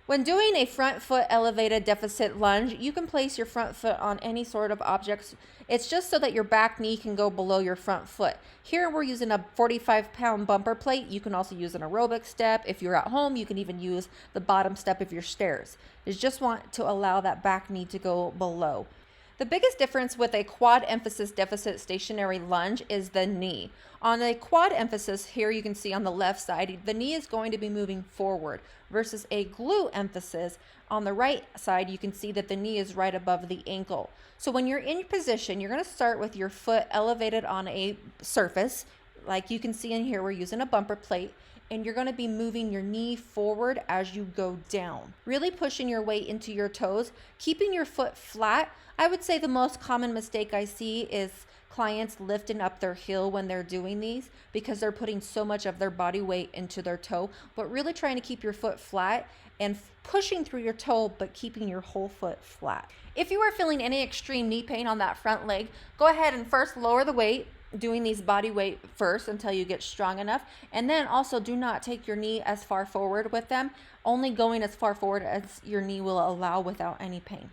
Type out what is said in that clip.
When doing a front foot elevated deficit lunge, you can place your front foot on any sort of objects. It's just so that your back knee can go below your front foot. Here we're using a 45-pound bumper plate. You can also use an aerobic step. If you're at home, you can even use the bottom step of your stairs. You just want to allow that back knee to go below. The biggest difference with a quad emphasis deficit stationary lunge is the knee. On a quad emphasis, here you can see on the left side, the knee is going to be moving forward versus a glute emphasis. On the right side, you can see that the knee is right above the ankle. So when you're in position, you're going to start with your foot elevated on a surface. Like you can see in here, we're using a bumper plate. And you're going to be moving your knee forward as you go down, really pushing your weight into your toes, keeping your foot flat. I would say the most common mistake I see is clients lifting up their heel when they're doing these because they're putting so much of their body weight into their toe, but really trying to keep your foot flat and pushing through your toe, but keeping your whole foot flat. If you are feeling any extreme knee pain on that front leg, go ahead and first lower the weight, doing these body weight first until you get strong enough. And then also do not take your knee as far forward with them, only going as far forward as your knee will allow without any pain.